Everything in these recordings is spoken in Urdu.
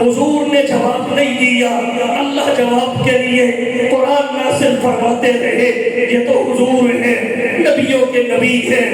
حضور نے جواب نہیں دیا، اللہ جواب کے لیے قرآن نازل فرماتے رہے۔ یہ تو حضور ہیں، نبیوں کے نبی ہیں،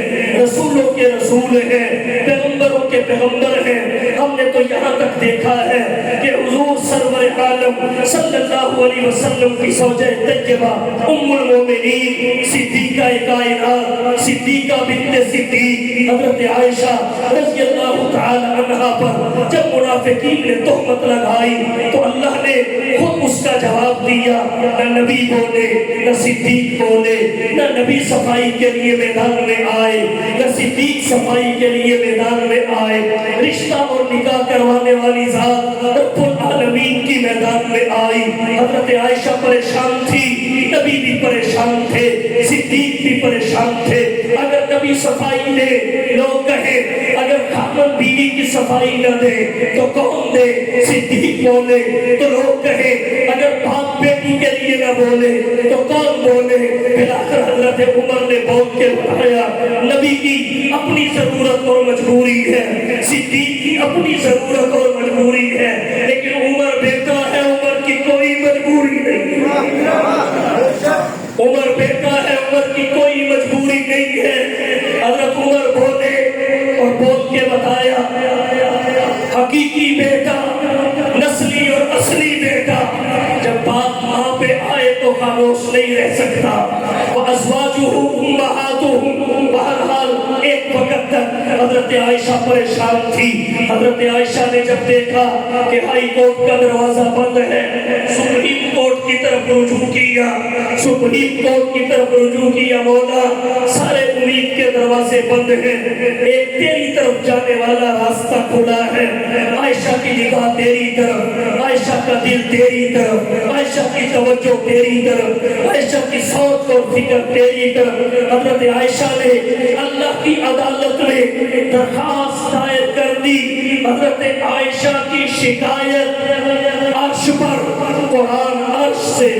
رسولوں کے رسول ہیں، پیغمبروں کے پیغمبر ہیں۔ ہم نے تو یہاں تک دیکھا ہے کہ حضور سرور عالم صلی اللہ علیہ وسلم کی زوجہ طیبہ ام المومنین صدیقہ کائنات صدیقہ بنت صدیق حضرت عائشہ رضی اللہ تعالی عنہا پر جب منافقین نے تہمت لگائی تو اللہ نے خود اس کا جواب دیا۔ نہ نبی بولے، نہ صدیق بولے، نہ نبی صفائی کے لیے میدان میں آئے، نہ صدیق صفائی کے لیے میدان میں آئے۔ رشتہ اور نکاح کروانے والی ذات رب العالمین کی میدان میں آئی۔ حضرت عائشہ پریشان تھی، نبی بھی پریشان تھے، صدیق بھی پریشان تھے۔ اگر نبی صفائی دے، لوگ کہیں اگر خامن بیوی کی صفائی نہ دے تو کون دے؟ صدیق بولے تو لوگ کہیں اگر باپ بیٹی کے لیے نہ بولے تو کون بولے؟ پھر آخر حضرت عمر نے بول کے بتایا نبی کی اپنی ضرورت اور مجبوری ہے، صدیق کی اپنی ضرورت اور مجبوری ہے، لیکن عمر بیٹا ہے، عمر کی کوئی مجبوری نہیں ہے۔ عمر بیٹا ہے، عمر کی کوئی مجبوری نہیں ہے۔ حضرت عمر بولے اور بول کے بتایا حقیقی بیٹا، نسلی اور اصلی بیٹا جب باپ ماں پہ آئے تو خاموش نہیں رہ سکتا۔ وَأَزْوَاجُهُ أُمَّهَاتُهُمْ بہرحال ایک وقت تک حضرت عائشہ پریشان تھی۔ حضرت عائشہ نے جب دیکھا کہ ہائی کورٹ کا دروازہ بند ہے، سپریم کورٹ کی طرف رجوع کیا، سپریم کورٹ کی طرف رجوع کیا، مولا سارے امید کے دروازے بند ہیں، ایک تیری طرف جانے والا راستہ کھلا ہے۔ عائشہ کی نگاہ تیری طرف، عائشہ کا دل تیری طرف، عائشہ کی توجہ تیری طرف، عائشہ کی سوچ اور فکر تیری طرف۔ حضرت عائشہ نے اللہ کی عدالت میں درخواست دائر کر دی۔ حضرت عائشہ کی شکایت عرش پر، قرآن عرش سے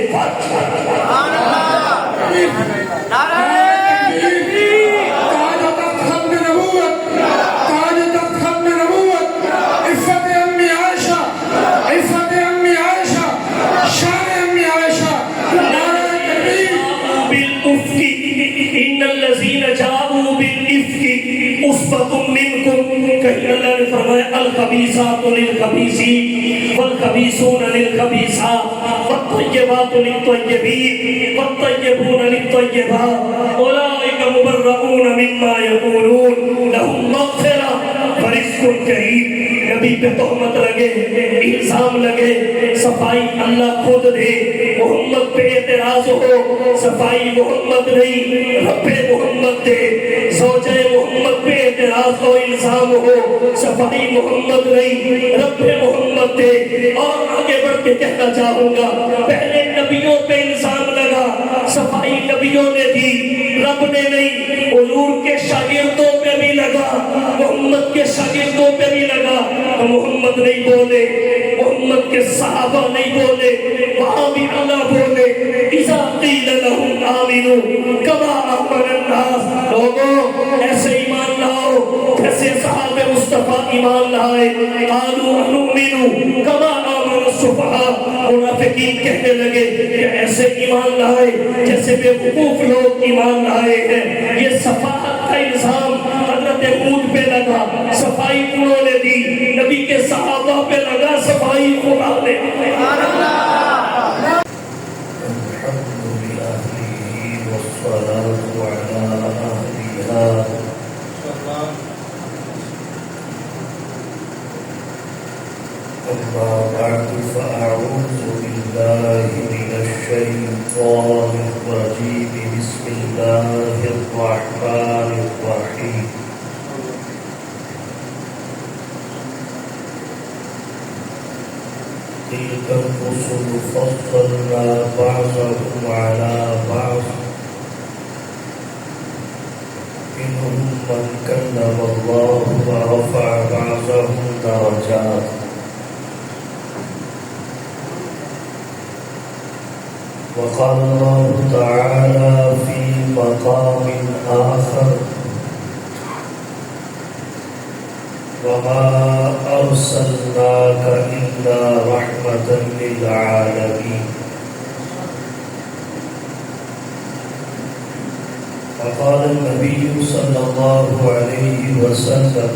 کہیں اللہ نے فرمایا الخبیثات للخبیثین والخبیثون للخبیثات والطیبات للطیبین والطیبون للطیبات اولئک مبرؤون مما یقولون لهم مغفرۃ ورزق کریم۔ نبی پہ تہمت لگے، الزام لگے، صفائی اللہ خود دے۔ محمد پہ اعتراض ہو، صفائی محمد نہیں رب محمد دے۔ زوجہ محمد پہ اعتراض ہو، الزام ہو، صفائی محمد نہیں رب محمد دے۔ اور آگے بڑھ کے کہنا چاہوں گا پہلے نبیوں پہ الزام لگا، صفائی نبیوں نے دی رب نے نہیں۔ حضور کے شاگردوں پہ بھی لگا، محمد کے شاگردوں پہ بھی لگا، محمد نہیں بولے، محمد کے صحابہ نہیں بولے، وہاں بھی اللہ بولے اذا قیل لهم آمنوا کما آمن الناس۔ لوگوں ایسے ایمان لاؤ جیسے صحابہ مصطفیٰ ایمان لائے۔ قالوا نؤمن کما آمن السفہاء، منافقین کہنے لگے کہ ایسے ایمان لائے جیسے بے وقوف لوگ ایمان لائے ہیں۔ یہ صفاحت کا الزام حضرت ہود پہ لگا، صفائی انہوں نے دی، نبی کے صحابہ پہ لگا، صفائی خدا نے۔ أما بعد فأعوذ بالله من الشيطان الرجيم بسم الله الرحمن الرحيم تلك الرسل فضلنا بعضهم على بعض منهم من كلم الله ورفع بعضهم درجات وقال الله تعالى في مقام آخر وما أرسلناك إلا رحمة للعالمين وقال النبي صلى الله عليه وسلم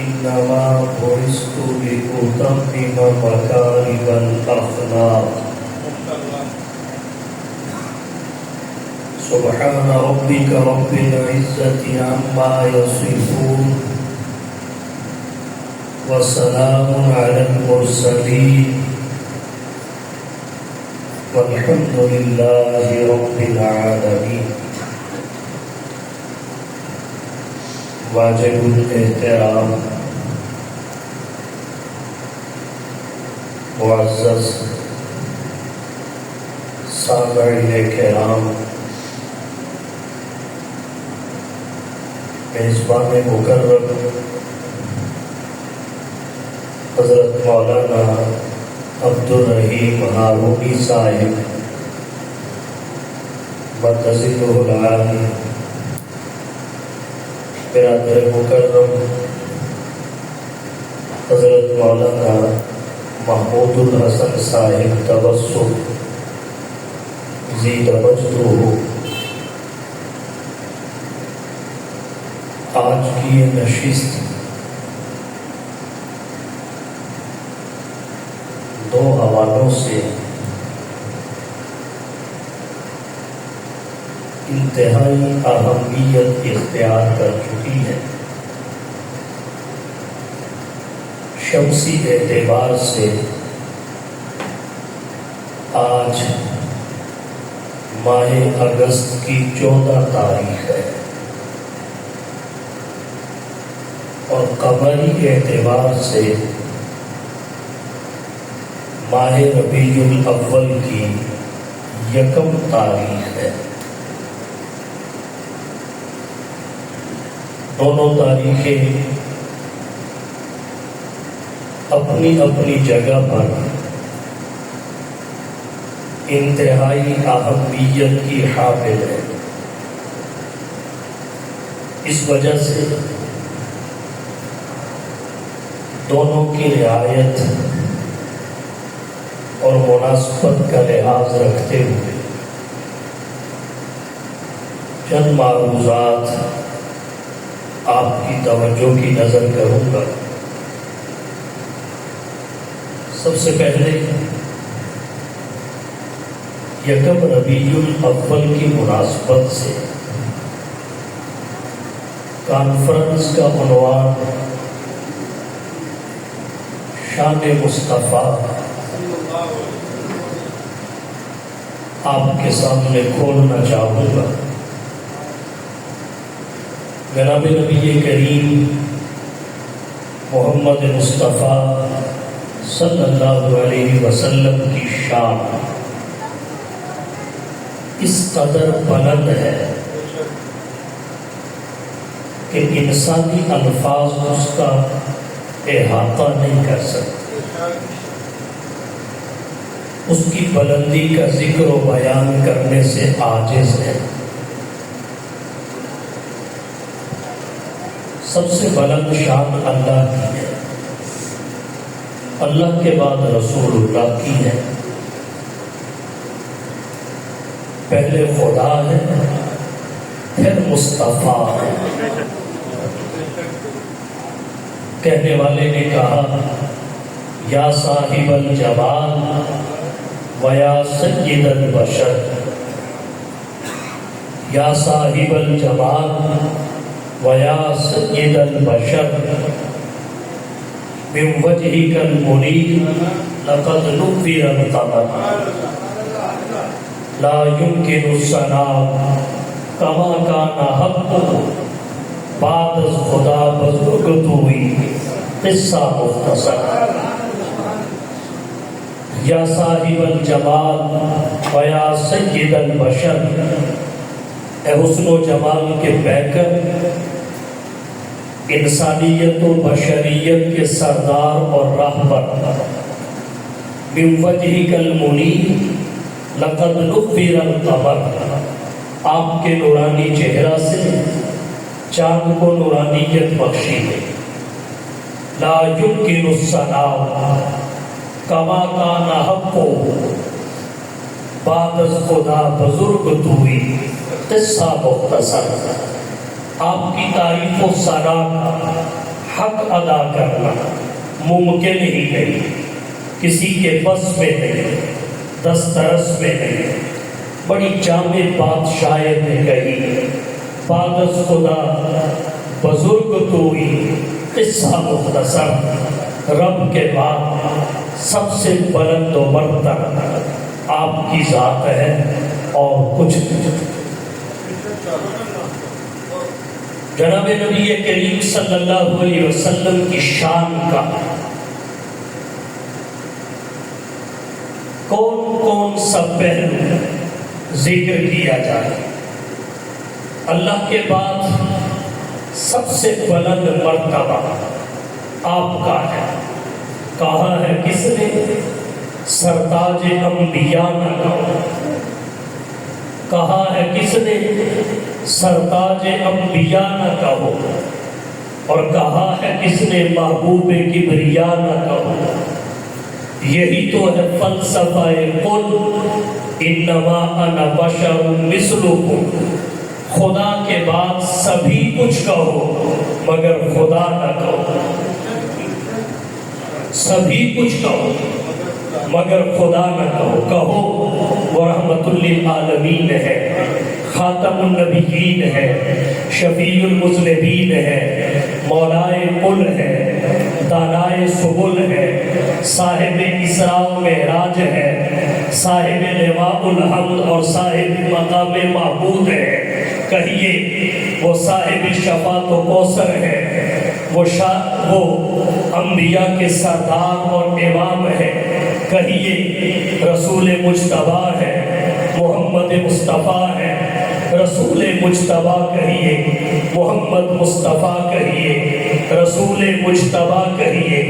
إنما بعثت لأتمم مكارم الأخلاق سبحان ربك رب العزة عما يصفون وسلام على المرسلين والحمد لله رب العالمين واجب الاحترام معزز سامعین کرام، میزبان مکرم حضرت مولانا عبدالرحیم ہارونی صاحب متزلہ العالی، برادر مکرم حضرت مولانا محمود الحسن صاحب تبسم زید مجدہ، آج کی یہ نشست دو حوالوں سے انتہائی اہمیت اختیار کر چکی ہے۔ شمسی اعتبار سے آج ماہ اگست کی 14 تاریخ ہے اور قمری اعتبار سے ماہ ربیع الاول کی 1 تاریخ ہے۔ دونوں تاریخیں اپنی اپنی جگہ پر انتہائی اہمیت کی حامل ہے۔ اس وجہ سے دونوں کی رعایت اور مناسبت کا لحاظ رکھتے ہوئے چند معروضات آپ کی توجہ کی نظر کروں گا۔ سب سے پہلے 1 ربیع الاول کی مناسبت سے کانفرنس کا عنوان شان مصطفیٰ آپ کے سامنے کھولنا چاہوں گا۔ جناب نبی کریم محمد مصطفیٰ صلی اللہ علیہ وسلم کی شان اس قدر بلند ہے کہ انسانی الفاظ اس کا احاطہ نہیں کر سکتے۔ اس کی بلندی کا ذکر و بیان کرنے سے عاجز ہے۔ سب سے بلند شان اللہ کی ہے، اللہ کے بعد رسول اللہ کی ہے، پہلے خدا ہے پھر مصطفیٰ ہے۔ کہنے والے نے کہا یا صاحب الجمال و یا سید البشر، یا صاحب الجمال وَيَا سَيِّدَ الْبَشَرِ مِنْ وَجْهِكَ الْمُنِيرِ لَقَدْ نُوِّرَ الْقَمَرُ لَا يُمْكِنُ الثَّنَاءُ كَمَا كَانَ حَقُّهُ بعد از خدا بزرگ توئی قصہ مختصر۔ یا صاحب الجمال وَيَا سَيِّدَ الْبَشَرِ، اے حسن و جمال کے پیکر، انسانیت و بشریت کے سردار اور راہبر، من وجہک المنیر لقد نُوِّرَ الْقَمَرُ، آپ کے نورانی چہرہ سے چاند کو نورانیت بخشی ہے۔ لا یمکن السلام کما کان حق بعد از خدا بزرگ توئی قصہ مختصر۔ آپ کی تعریف و ثنا کا حق ادا کرنا ممکن ہی نہیں، کسی کے بس میں نہیں، دسترس میں نہیں۔ بڑی جامع بات شاعر نے کہی، بعد از خدا بزرگ توئی قصہ مختصر۔ رب کے بعد سب سے بلند و برتر آپ کی ذات ہے اور کچھ نہیں۔ جناب نبی کریم صلی اللہ علیہ وسلم کی شان کا کون کون سا پہلو ذکر کیا جائے؟ اللہ کے بعد سب سے بلند مرتبہ آپ کا ہے۔ کہا ہے کس نے؟ سرتاج انبیاء نہ کہو۔ کہا ہے کس نے؟ سرتاج انبیاء نہ کہو۔ اور کہا ہے کس نے؟ محبوب کبریا نہ کہو۔ یہی تو ہے فلسفہ قل انما انا بشر مثلکم۔ خدا کے بعد سبھی کچھ کہو مگر خدا نہ کہو۔ سبھی کچھ کہو مگر خدا نہ کہو۔ کہو وہ رحمت للعالمین ہے، خاتم النبیین ہے، شفیع المذنبین ہے، مولائے کل ہے، دانائے سبل ہے، صاحب اسراء و معراج ہے، صاحب لواء الحمد اور صاحب مقام معبود ہے۔ کہیے وہ صاحب شفاعت و کوثر ہے، وہ انبیاء کے سردار اور امام ہے۔ کہیے رسول مجتبیٰ ہے، محمد مصطفیٰ ہے۔ رسول مجتبیٰ کہیے، محمد مصطفیٰ کہیے، رسول مجتبیٰ کہیے،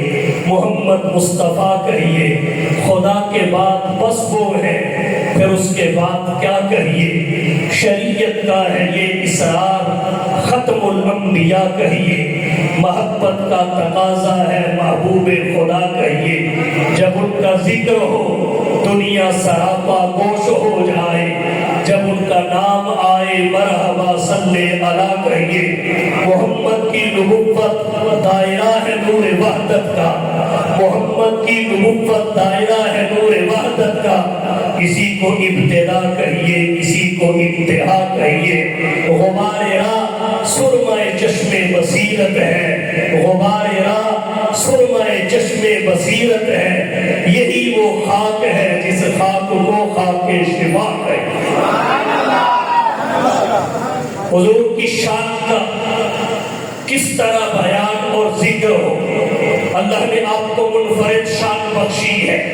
محمد مصطفیٰ کہیے۔ خدا کے بعد بس وہ ہے، پھر اس کے بعد کیا کہیے؟ شریعت کا ہے یہ اسرار، ختم الانبیاء کہیے۔ محبت کا تقاضا ہے محبوب خدا کہیے۔ جب ان کا ذکر ہو دنیا سراپا گوش ہو جائے، جب ان کا نام آئے مرحبا صلی علی کہیے۔ محمد کی نبوت دائرہ ہے نور وحدت کا، محمد کی نبوت دائرہ ہے نور وحدت کا۔ کسی کو ابتدا کہیے، کسی کو انتہا کہیے۔ غبار راہ سرمۂ چشم بصیرت ہے، غبار راہ سرمۂ چشم بصیرت ہے۔ یہی وہ خاک ہے جس خاک کو خاک شفا کہے۔ حضور کی شان کا کس طرح بیان اور ذکر ہو؟ اللہ نے آپ کو منفرد شان بخشی ہے۔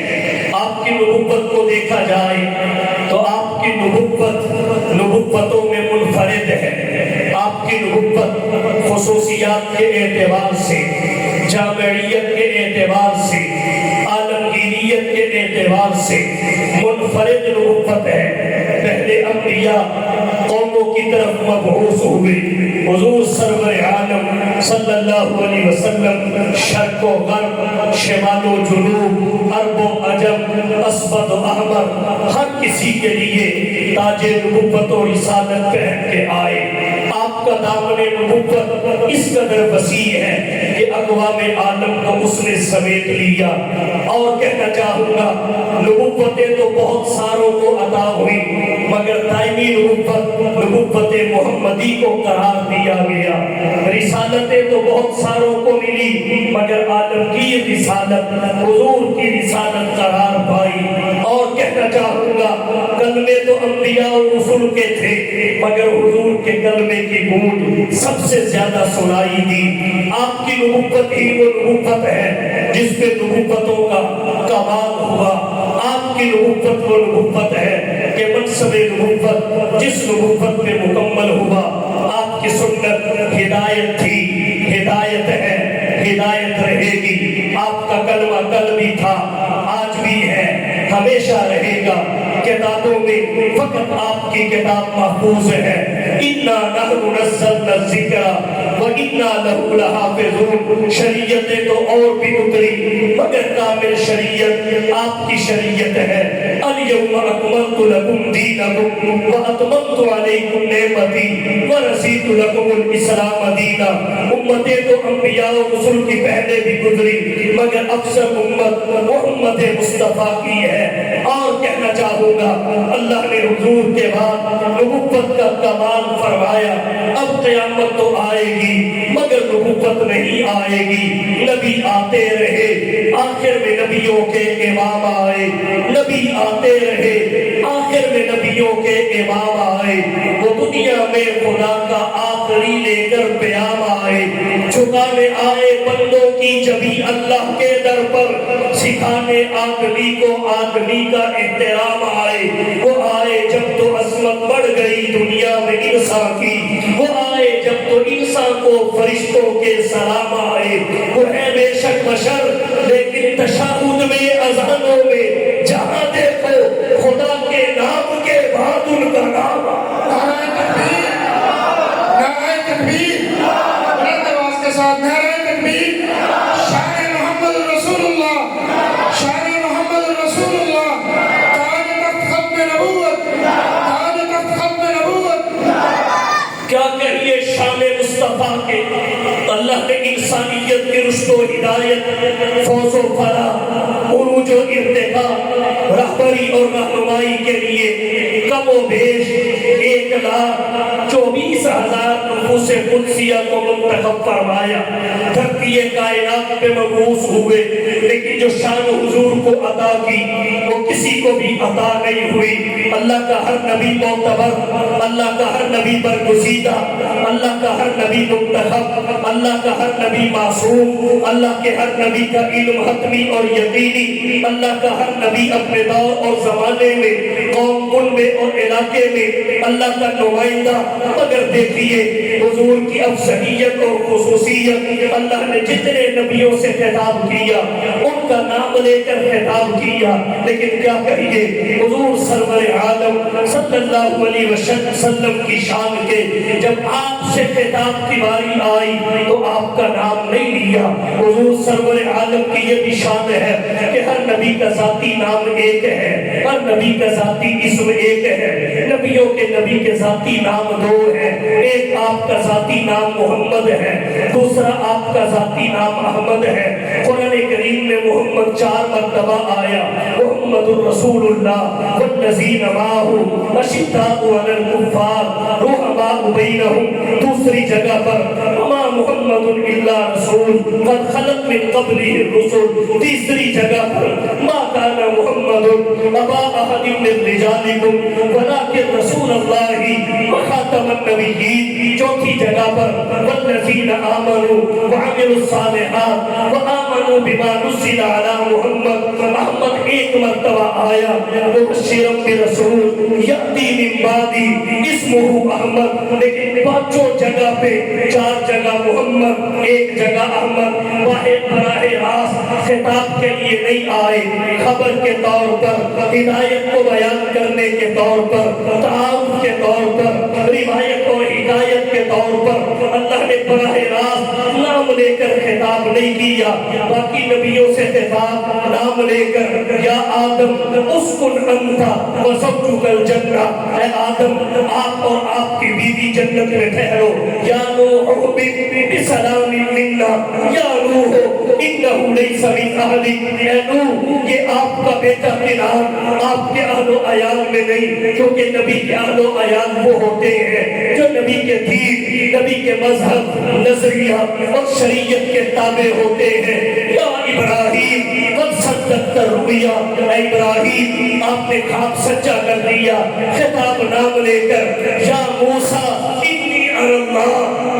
آپ کی نبوت کو دیکھا جائے تو آپ کی نبوتوں میں منفرد ہے۔ آپ کی نبوت خصوصیات کے اعتبار سے، جامعیت کے اعتبار سے، عالمگیریت کے اعتبار سے منفرد نبوت ہے۔ پہلے انبیاء قوموں کی طرف مبعوث ہوئے، حضور سرور عالم صلی اللہ علیہ وسلم شرق و غرب، شمال و جنوب، عرب و عجم، اسود و احمر، ہر کسی کے لیے تاج نبوت و رسالت پہن کے آئے۔ آپ کا دامن نبوت اس قدر وسیع ہے کہ اقوام عالم کو اس نے سمیٹ لیا۔ اور کہنا چاہوں گا نبوتیں تو بہت ساروں کو عطا ہوئی، مگر دائمی نبوت محمدی کو قرار دیا گیا۔ رسالتیں تو بہت ساروں کو ملی، مگر عالمگیر رسالت، حضور کی رسالت قرار پائی۔ اور کہنا چاہوں گا کلمے تو انبیاء و رسول کے تھے، مگر حضور کے کلمے کی گونج سب سے زیادہ سنائی دی۔ آپ کی نبوت ہی وہ نبوت ہے جس پہ نبوتوں کا کمال ہوا۔ آپ کی نبوت وہ نبوت ہے کہ منصب نبوت جس نبوت پہ مکمل ہوا۔ آپ کی سنت ہدایت تھی، ہدایت ہے، ہدایت رہے گی۔ آپ کا کلمہ کل بھی تھا، آج بھی ہے، ہمیشہ رہے گا۔ کتابوں میں فقط آپ کی کتاب محفوظ ہے۔ اِنَّا نَحْنُ نَزَّلْنَا الذِّكْرَ وَإِنَّا لَهُ لَحَافِظُونَ۔ شریعتیں تو اور بھی اتری مگر کامل شریعت آپ کی شریعت ہے۔ الْيَوْمَ أَكْمَلْتُ لَكُمْ دِينَكُمْ وَأَتْمَمْتُ عَلَيْكُمْ نِعْمَتِي وَرَضِيتُ لَكُمُ الْإِسْلَامَ دِينًا۔ امتیں تو انبیاء و رسول کی پہلے بھی گزری مگر افضل امت محمد مصطفیٰ کی ہے۔ اور کہنا چاہوں گا اللہ نے حضور کے بعد نبوت کا کمال فرمایا۔ اب قیامت تو آئے گی مگر نبوت نہیں آئے گی۔ نبی آتے رہے آخر میں نبیوں کے امام آئے، نبی آتے رہے آخر میں نبیوں کے امام آئے۔ وہ دنیا میں خدا کا آخری لے کر پیام آئے، جھکانے آئے بندوں کی جبھی اللہ کے در پر، سکھانے آدمی کو آدمی کا احترام آئے۔ وہ آئے جب تو عظمت بڑھ گئی دنیا میں انسان کی، وہ آئے جب تو انسان کو فرشتوں کے سلام آئے۔ وہ ہے بے شک بشر لیکن تشہد میں اذانوں میں جہاں دیکھو خدا کے نام کے بعد ان کا نام نعرہ تکبیر، نعرہ تکبیر، بلند آواز کے ساتھ نعرہ تکبیر۔ شان محمد رسول اللہ، شان محمد رسول اللہ، تاج تخت ختم نبوت، تاج تخت ختم نبوت۔ کیا کہیے شان مصطفیٰ کے؟ اللہ نے انسانیت کی رشد و ہدایت، فوز و فلاح، عروج و ارتقاء، رہبری اور رہنمائی کے لیے کم و بیش 1,24,000 نفوس قدسیہ کو منتخب فرمایا۔ دھرتی کائنات پہ مبعوث ہوئے لیکن جو شان حضور کو عطا کی وہ کسی کو بھی عطا نہیں ہوئی۔ اللہ کا ہر نبی معتبر، اللہ کا ہر نبی برگزیدہ، اللہ کا ہر نبی منتخب، اللہ کا ہر نبی معصوم، اللہ کے ہر نبی کا علم حتمی اور یقینی، اللہ کا ہر نبی اپنے دور اور زمانے میں، قوم کن میں اور علاقے میں اللہ کا نمائندہ۔ مگر دیکھیے حضور کی افضلیت اور خصوصیت، اللہ نے جتنے نبیوں سے خطاب کیا ان کا نام لے کر خطاب کیا، لیکن کیا کہیے حضور سرور عالم صلی اللہ علیہ وسلم کی شان کے جب آپ سے خطاب کی باری آئی تو آپ کا نام نہیں لیا۔ حضور سرور عالم کی یہ بھی شان ہے کہ ہر نبی کا ذاتی نام ایک ہے، ہر نبی کا ذاتی اسم ایک ہے۔ نبیوں کے نبی کے ذاتی نام دو ہیں، ایک آپ کا ذاتی نام محمد ہے، دوسرا آپ کا ذاتی نام احمد ہے۔ قرآن کریم میں محمد 4 مرتبہ آیا، محمد الرسول اللہ والذین معہ اشداء علی الکفار رحماء بینہم۔ دوسری جگہ پر وما محمد الا رسول قد خلت من قبلہ الرسل۔ تیسری جگہ پر ما کان محمد ابا احد من رجالکم ولکن رسول اللہ وخاتم النبیین۔ چوتھی جگہ پر والذین آمنوا وعملوا الصالحات وآمنوا بما نزل علی محمد۔ محمد ایک مرتبہ آیا، مبشرا برسول یأتی من بعدی اسمہ احمد، لیکن پانچوں جگہ پہ 4 جگہ محمد، ایک جگہ احمد۔ واحد براہ راست خطاب کے لیے نہیں آئے، خبر کے طور پر، ہدایت کو بیان کرنے کے طور پر، تعارف کے طور پر، روایت اور ہدایت کے طور پر اللہ نے براہ راست نام لے کر خطاب نہیں کیا۔ باقی نبیوں سے خطاب نام لے کر یا آدم اسکن انت وزوجک الجنہ، اے آدم آپ اور آپ کی بیوی جنت میں ٹھہرو۔ یا نوح اہبط بسلام منا، یا نوح انہ لیس من اہلک، اے نوح یہ آپ کا بیٹا کنعان آپ کے اہل و عیال میں نہیں، کیونکہ نبی کے اہل و عیال وہ ہوتے ہیں جو نبی کے دین، نبی کے مذہب، نظریہ اور شریعت کے تابع ہوتے ہیں۔ یا ابراہیم قد صدقت الرؤیا، اے ابراہیم آپ نے خواب سچا کر دیا۔ خطاب نام لے کر یا موسیٰ انی انا اللہ،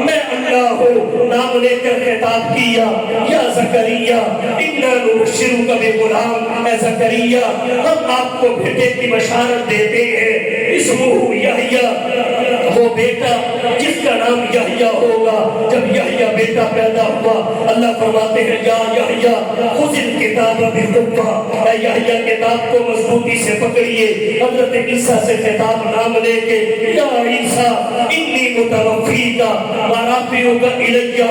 میں اللہ ہوں نام لے کر خطاب کیا۔ یا زکریا انا نبشرک بغلام، اے زکریا ہم آپ کو بیٹے کی بشارت دیتے ہیں، اسمہ یحییٰ، وہ بیٹا جس کا نام یحییٰ ہوگا۔ جب یحییٰ بیٹا پیدا ہوا اللہ فرماتے ہیں یا یحییٰ خذ الکتاب الکتاب بقوة، اے یحییٰ کتاب کو مضبوطی سے پکڑیے۔ حضرت عیسیٰ سے خطاب نام لے کے، یا عیسیٰ انی متوفیک ورافعک الی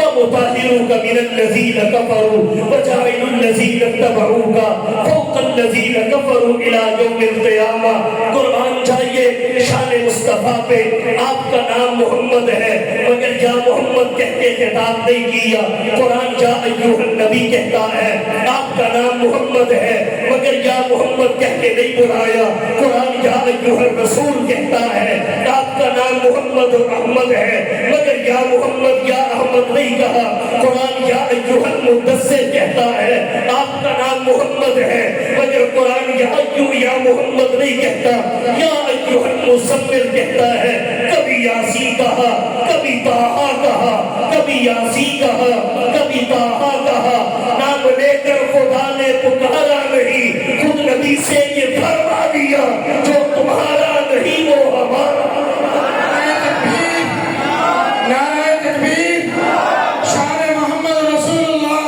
ومطہرک من الذین کفروا وجاعل الذین اتبعوک فوق الذین کفروا الی یوم القیامہ۔ قرآن چاہیے شان مصطفیٰ پہ، آپ کا نام محمد ہے مگر یا محمد کہہ کے خطاب نہیں کیا۔ قرآن یا ایھا النبی کہتا ہے، آپ کا نام محمد ہے مگر یا محمد کہہ کے نہیں بلایا۔ قرآن یا ایھا الرسول کہتا ہے، آپ کا نام محمد اور احمد ہے مگر یا محمد یا احمد نہیں کہا۔ قرآن یا ایھا المدثر کہتا ہے، آپ کا نام محمد ہے مگر قرآن یا ایھا یا محمد نہیں کہتا۔ یا ایھا المزمل کہتا ہے، کبھی یاسین کہا، کبھی طٰہٰ کہا، کبھی یاسین کہا، کبھی طٰہٰ کہا۔ نام لے کر خدا نے پکارا نہیں، خود نبی سے یہ فرما دیا، جو تمہارا نہیں وہ ہمارا۔ نعرہ تکبیر، شان محمد رسول اللہ،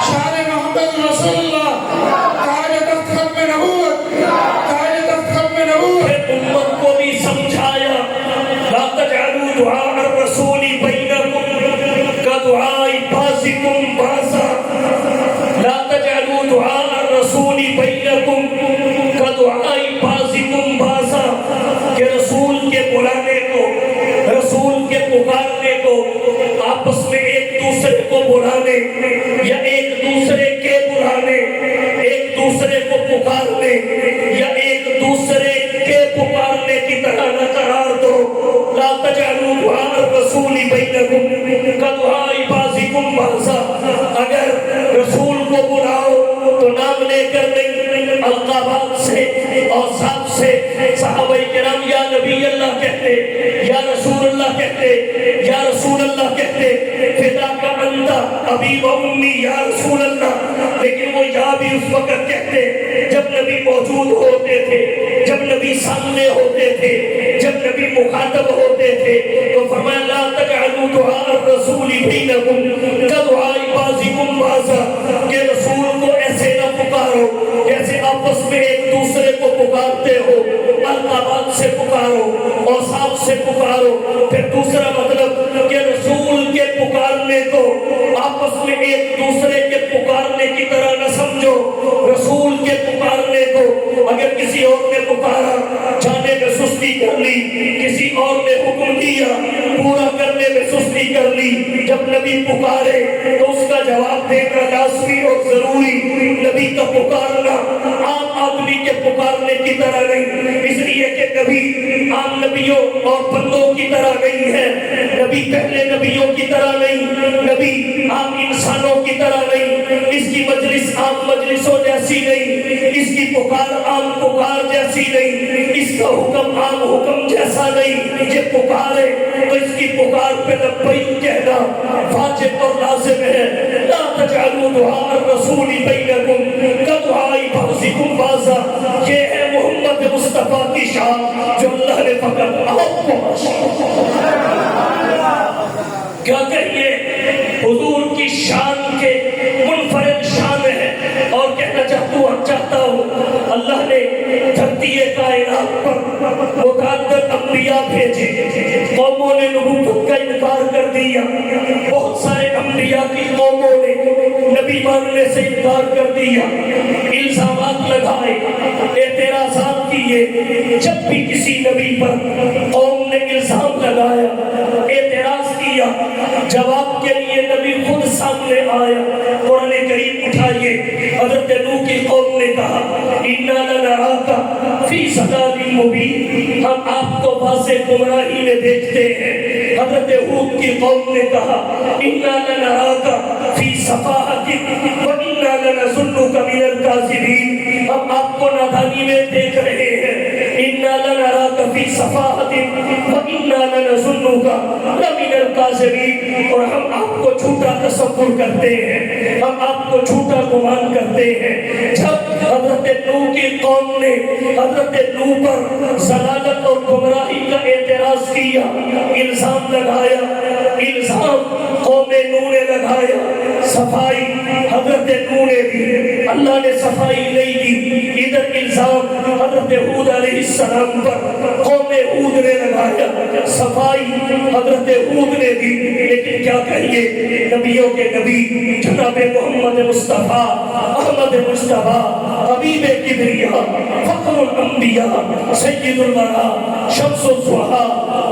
شان محمد رسول اللہ، تاج تخت ختم نبوت، تاج تخت ختم نبوت۔ پھر امت کو بھی سمجھایا، لا تجعلوا دعاء الرسول بینکم کدعاء بعضکم بعضا، لا تجعلوا دعاء الرسول بینکم کدعاء بعضکم بعضا، کہ رسول کے بلانے کو، رسول کے پکارنے کو، آپس میں ایک دوسرے کو بلانے یا ایک دوسرے کے بلانے، ایک دوسرے کو پکارنے یا ایک دوسرے کے پکارنے کی طرح نہ قرار دو۔ لا تجعلوا دعاء الرسول بینکم کدعاء بعضکم بعضا، اگر رسول کو بلاؤ تو نام لے کر نہیں، القابات سے، اوصاف سے۔ صحابہ کرام یا نبی اللہ کہتے، یا رسول اللہ کہتے، یا رسول اللہ کہتے، فداک انت ابی و امی یا رسول اللہ۔ لیکن وہ یا بھی اس وقت کہتے جب نبی موجود ہوتے تھے، جب نبی سامنے ہوتے تھے، جب نبی مخاطب ہوتے تھے، تو فرمایا لا تجعلوا دعاء الرسول بینکم کدعاء بعضکم بعضا، کہ رسول کو ایسے نہ پکارو جیسے آپس میں ایک دوسرے کو پکارتے ہو، القابات سے پکارو، اوصاف سے پکارو۔ پھر دوسرا مطلب کہ رسول کے پکارنے کو آپس میں ایک دوسرے کے پکارنے کی طرح نہ سمجھو۔ رسول کے پکارنے کو اگر کسی اور نے پکارا، جانے میں سستی کر لی، کسی اور نے حکم دیا، پورا کرنے میں سستی کر لی، جب نبی پکارے تو اس کا جواب دینا لازمی اور ضروری۔ نبی کا پکارنا عام آدمی کے پکارنے کی طرح نہیں، اس لیے کہ نبی عام نبیوں اور بندوں کی طرح نہیں ہے، نبی پہلے نبیوں کی طرح نہیں، نبی عام انسانوں کی طرح نہیں، اس کی مجلس عام مجلسوں جیسی نہیں، اس کی پکار عام پکار جیسی نہیں، اس کا حکم عام حکم جیسا نہیں۔ یہ پکارے تو اس کی پکار پہ لبیک کہنا واجب اور لازم ہے۔ لا تجعلوا دعاء الرسول بینکم کدعاء بعضکم بعضا، یہ ہے محمد مصطفیٰ کی شان جو اللہ نے فقط آپ کو کیا کہیے حضور کی شان کے منفرد شان ہے۔ اور کہنا چاہتا ہوں اللہ نے دھرتی کائنات پر متعدد انبیاء بھیجے، قوموں نے نبوت کا انکار کر دیا، بہت سارے انبیاء کی قوموں نے نبی ماننے سے انکار کر دیا، الزامات لگائے، اعتراضات کیے۔ جب بھی کسی نبی پر قوم نے الزام لگایا، اعتراض کیا، جواب کے لیے نبی خود سامنے آیا۔ قرآن کریم اٹھائیے، حضرت نوح کی قوم نے کہا اِنَّا لَنَرَاكَ فِي ضَلَالٍ مُبِينٍ، ہم آپ کو واضح گمراہی میں دیکھتے ہیں۔ حضرت ہود کی قوم نے کہا اِنَّا لَنَرَاكَ فِي صَفَاحَةٍ وَإِنَّا لَنَظُنُّكَ مِنَ الْكَاذِبِينَ، ہم آپ کو نادانی میں دیکھ رہے ہیں۔ اِنَّا لَنَرَاكَ فِي صَفَاحَةٍ وَإِنَّا لَنَظُنُّكَ لَمِنَ الْكَاذِبِينَ، اور ہم آپ کو جھوٹا تصور کرتے ہیں، ہم آپ کو جھوٹا گمان کرتے ہیں۔ جب حضرت نوح کی قوم نے حضرت نوح پر ضلالت اور گمراہی کا اعتراض کیا، الزام لگایا، الزام قوم نوح نے لگایا، صفائی حضرت نوح نے دی، اللہ نے صفائی نہیں دی۔ ادھر الزام حضرت ہود علیہ السلام پر قوم ہود نے لگایا، صفائی حضرت ہود نے دی، لیکن کیا کہیے نبیوں کے نبی جناب محمد مصطفیٰ احمد مصطفیٰ حبیب کبریا فخر الانبیاء سید الورا شمس الضحا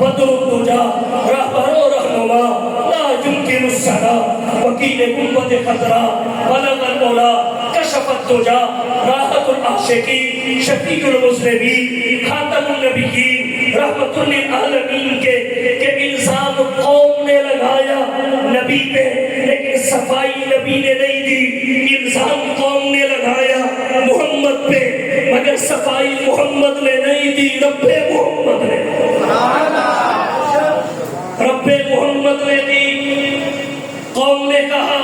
بدر الدجا رہبر و رہنما لا يمکن السنا وکیل امت خضرا بلغ المولا کشف الدجا راحت العاشقین شفیع المذنبین خاتم النبیین رحمت للعالمین کے الزام قوم نے لگایا نبی پہ، لیکن صفائی نبی نے نہیں دی، الزام قوم نے لگایا محمد پہ، مگر صفائی محمد نے نہیں دی، رب محمد نے دی۔ قوم نے کہا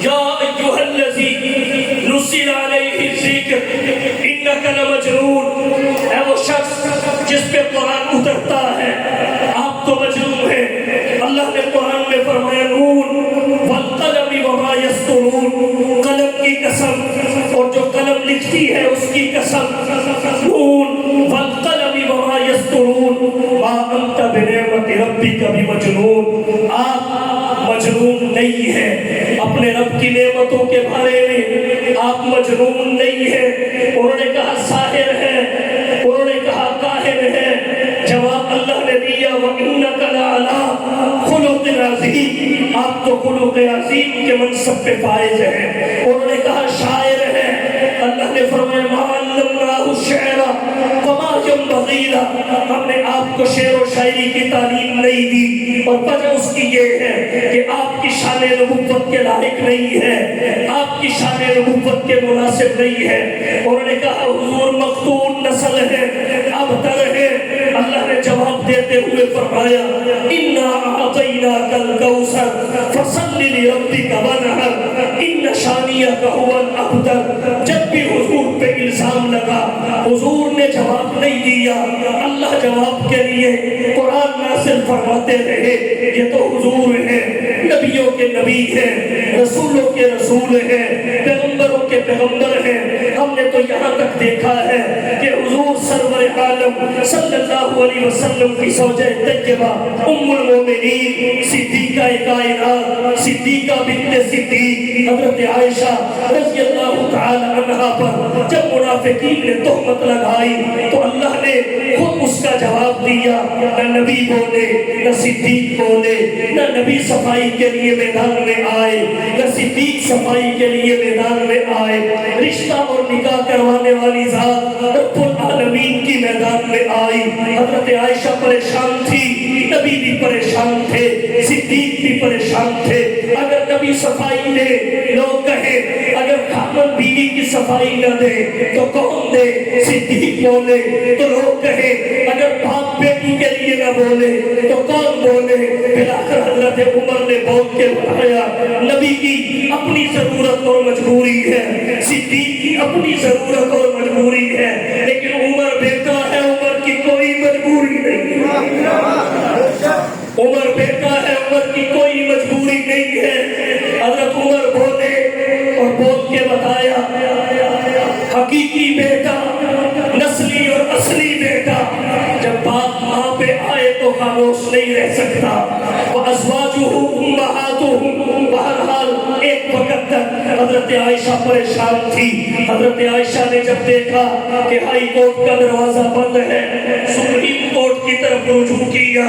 یا ایھا الذی نزل علیہ الذکر انک لمجنون، اے وہ شخص جس پہ قرآن اترتا ہے آپ تو مجنون ہیں۔ اللہ نے قرآن میں فرمایا نون والقلم وما یسطرون، قلم کی قسم اور جو قلم لکھتی ہے اس کی قسم، نون والقلم وما یسطرون ما انت بنعمت ربک بمجنون، آپ مجنون نہیں ہے، اپنے رب کی نعمتوں کے بارے میں آپ مجنون نہیں ہیں۔ انہوں نے کہا ساحر ہے، انہوں نے کہا کاہن ہے، جواب اللہ نے دیا وَإِنَّكَ لَعَلَىٰ خُلُقٍ عَظِيمٍ، آپ تو خلق عظیم کے منصب پہ فائز ہیں۔ انہوں نے کہا شاعر ہے، اللہ نے فرمایا مَا عَلَّمْنَاهُ الشِّعْرَ وَمَا يَنبَغِي لَهُ، ہم نے آپ کو شعر و شاعری کی تعلیم نہیں دی، اور وجہ اس کی یہ ہے کہ آپ کی شان نبوت کے لائق نہیں ہے، آپ کی شان نبوت کے مناسب نہیں ہے۔ انہوں نے کہا حضور مختون نسل ہے، ابتر ہے۔ اللہ نے جواب دیتے ہوئے فرمایا انا اعطیناک الکوثر فصل لربک وانحر ان شانیک هو الابتر۔ جب بھی حضور پہ الزام لگا حضور نے جواب نہیں دیا، اللہ جواب کے لیے قرآن نازل فرماتے رہے یہ تو حضور ہیں، نبیوں کے نبی ہیں، رسولوں کے رسول ہیں، پیغمبروں کے پیغمبر ہیں۔ ہم نے تو یہاں تک دیکھا ہے کہ حضور سرور عالم صلی اللہ علیہ وسلم کی زوجہ طیبہ ام المومنین صدیقہ کائنات صدیقہ بنت صدیق حضرت عائشہ رضی اللہ تعالی عنہا پر جب منافقین نے تہمت لگائی تو اللہ نے خود اس کا جواب دیا، نہ نبی بولے نہ صدیق بولے، نہ نبی صفائی کے لیے میدان میں آئے نہ صدیق صفائی کے لیے میدان میں آئے۔ رشتہ اور نکاح کروانے والی ذات رب العالمین کی میدان میں آئی۔ حضرت عائشہ پریشان تھی، نبی بھی پریشان تھے، صدیق بھی پریشان تھے۔ اگر نبی صفائی دے لوگ کہیں، اگر خامن بیوی کی صفائی نہ دے تو کون دے؟ صدیق بولے تو لوگ کہیں، اگر باپ بیٹی کے لیے نہ بولے تو کون بولے؟ بلاخر حضرت عمر نے بول کے بتایا نبی کی اپنی ضرورت اور مجبوری ہے، صدیق کی اپنی ضرورت اور مجبوری ہے، لیکن عمر بیٹا ہے، عمر کی کوئی مجبوری نہیں ہے، عمر بیٹا ہے، عمر کی کوئی مجبوری نہیں ہے۔ حضرت عمر بولے اور بول کے بتایا حقیقی بیٹا، نسلی اور اصلی بیٹا جب باپ ماں پہ آئے تو خاموش نہیں رہ سکتا۔ وَأَزْوَاجُهُ أُمَّهَاتُهُمْ، بہرحال ایک وقت تک حضرت عائشہ پریشان تھی۔ حضرت عائشہ نے جب دیکھا کہ ہائی کورٹ کا دروازہ بند ہے، سپریم کورٹ کی طرف رجوع کیا،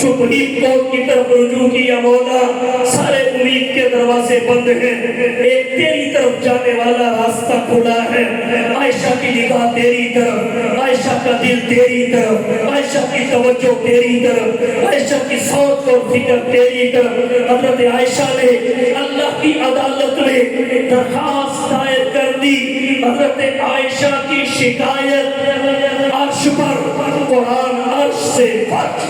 سپریم کورٹ کی طرف رجوع کیا، مولا سارے امید کے دروازے بند ہیں، ایک تیری طرف جانے والا راستہ کھلا ہے، عائشہ کی نگاہ تیری طرف، عائشہ کا دل تیری طرف، عائشہ کی توجہ تیری طرف، عائشہ کی سوچ اور فکر تیری طرف۔ حضرت عائشہ نے اللہ کی عدالت میں درخواست دائر کر دی، حضرت عائشہ کی شکایت عرش پر، قرآن عرش سے فرق۔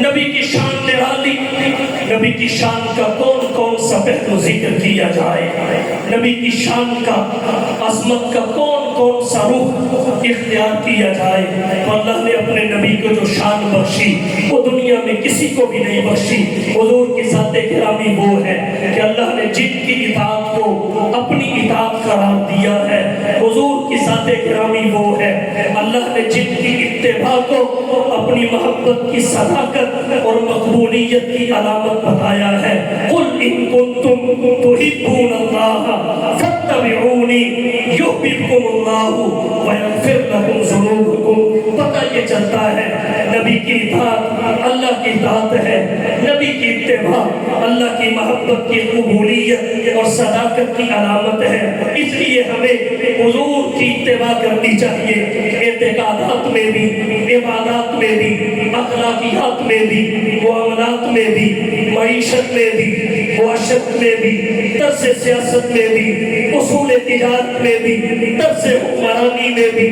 نبی کی شان نرالی، نبی کی شان کا کون کون سا پہلو ذکر کیا جائے، نبی کی شان کا عظمت کا کون کون سا رخ اختیار کیا جائے. تو اللہ نے اپنے نبی کو جو شان بخشی وہ دنیا میں کسی کو بھی نہیں بخشی. حضور کی ذات گرامی وہ ہے کہ اللہ نے جن کی اطاعت کو اپنی اطاعت قرار دیا ہے. حضور کی ذات گرامی وہ ہے اللہ نے جن کی اتباع کو اپنی محبت کی صداقت اور مقبولیت کی علامت بتایا ہے. قل ان کنتم تحبون اللہ فاتبعونی یحببکم اللہ ویغفر لکم ذنوبکم. پتہ یہ چلتا ہے نبی کی اطاعت اللہ کی اطاعت ہے، نبی کی اتباع اللہ کی محبت کی قبولیت اور صداقت کی علامت ہے. اس لیے ہمیں حضور کی اتباع کرنی چاہیے، اعتقادات میں بھی، عبادات میں بھی، اخلاقیات میں بھی، معاملات میں بھی، معیشت میں بھی، معاشرت میں بھی، طرز سیاست میں بھی، اصول تجارت میں بھی، طرز حکمرانی میں بھی،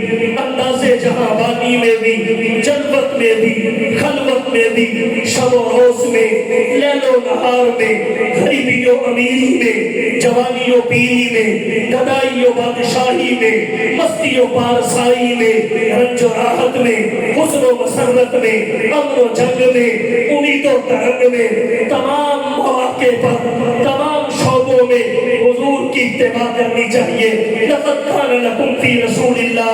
انداز جہاں بانی میں بھی، جلوت میں بھی، خلوت میں بھی، شب و روز میں، لیل و نہار میں، غریبی و امیری میں، جوانی و پیری میں، گدائی و بادشاہی میں، مستی و پارسائی میں، رنج و راحت میں، حسن و مسرت میں، امن و جنگ میں، امید و ترنگ میں، تمام مواقع پر، تمام شعبوں میں حضور کی اتباع کرنی چاہیے. لقد کان لکم فی رسول اللہ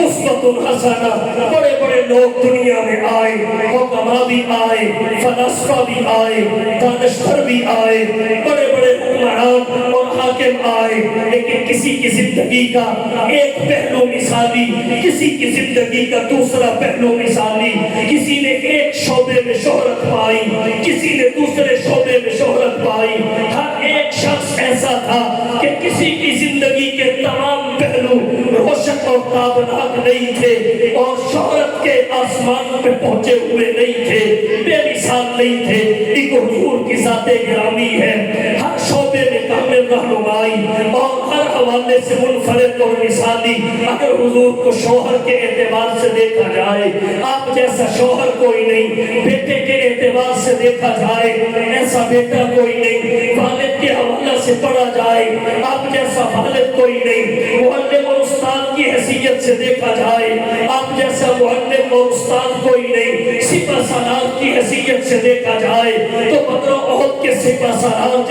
اسوۃ حسنہ. بڑے بڑے لوگ دنیا میں آئے، حکما بھی آئے، فلاسفہ بھی آئے، دانشور بھی آئے، بڑے بڑے حکمران اور حاکم آئے، لیکن کسی کی زندگی کا ایک پہلو مثالی، کسی کی زندگی کا دوسرا پہلو مثالی. کسی نے ایک شعبے میں شہرت پائی، کسی نے دوسرے شعبے میں شہرت پائی. ہر ایک شخص ایسا تھا کہ کسی کی زندگی کے تمام پہلو روشن اور تابناک نہیں تھے اور شہرت کے آسمان پہ پہنچے ہوئے نہیں تھے، بے مثال نہیں تھے. ایک حضور کی ذات گرامی ہے، ہر شعبے میں کامل رہنمائی اور ہر حوالے سے منفرد اور مثالی. اگر حضور کو شوہر کے اعتبار سے دیکھا جائے آپ جیسا شوہر کوئی نہیں، بیٹے کے اعتبار سے دیکھا جائے ایسا بیٹا کوئی نہیں، والد کے حوالے سے پڑھا جائے آپ جیسا والد کوئی نہیں، معلم اور استاد کی حیثیت سے دیکھا جائے آپ جیسا معلم اور استاد کوئی نہیں، سپہ سالار کی حیثیت سے دیکھا جائے تو بدر و احد کے سپہ سالار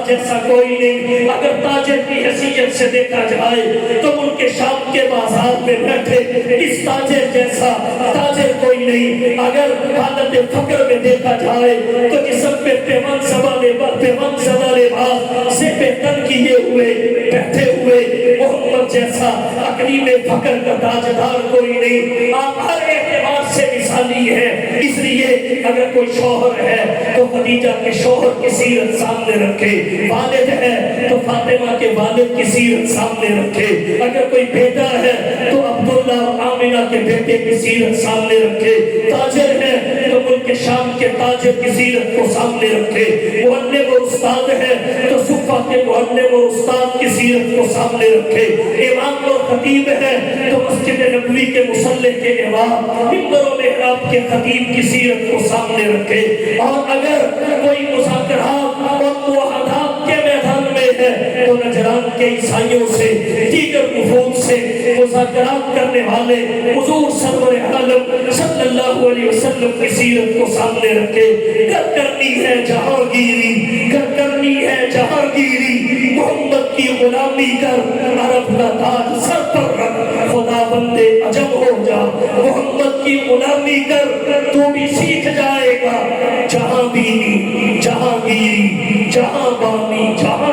جیسا کوئی نہیں. اگر تاجر کی حیثیت سے دیکھا جائے تو ملک شام کے بازار میں بیٹھے اس تاجر جیسا تاجر کوئی نہیں. اگر حالت فقر میں دیکھا جائے تو جسم پہ پیمان زدہ لباس سے بہتر کیے ہوئے بیٹھے ہوئے محمد جیسا اقلیم فقر کا تاجدار کوئی نہیں. آپ ہر اعتبار سے مثالی ہے. اس لیے اگر کوئی شوہر ہے تو خدیجہ کے شوہر کی سیرت سامنے رکھے، والد ہے تو فاطمہ کے والد کی سیرت سامنے رکھے، اگر کوئی بیٹا ہے تو عبداللہ اور آمنہ کے بیٹے کی سیرت سامنے رکھے، تاجر ہے تو ملک شام کے تاجر کی سیرت کو سامنے رکھے، معلم اور استاد ہے تو صفہ کے معلم اور استاد کی سیرت کو سامنے رکھے، امام اور خطیب ہے تو مسجد نبوی کے مصلی کے امام، منبر و محراب کے خطیب کی سیرت کو سامنے رکھے. اور اگر کوئی مذاکرات اور معاہدات کے میدان میں ہے تو نجران کے عیسائیوں سے، دیگر وفود سے مذاکرات کرنے والے حضور سرور عالم صلی اللہ علیہ وسلم کی سیرت کو سامنے رکھے. گر کرنی ہے جہانگیری، گر کرنی ہے جہانگیری، محمد کی غلامی کر، عرب کا تاج سر پر رکھ، خدا بندے عجب ہو جا. محمد کی غلامی کر تو بھی سیکھ جائے گا جہاں بینی، جہاں گیری، جہاں بانی، جہاں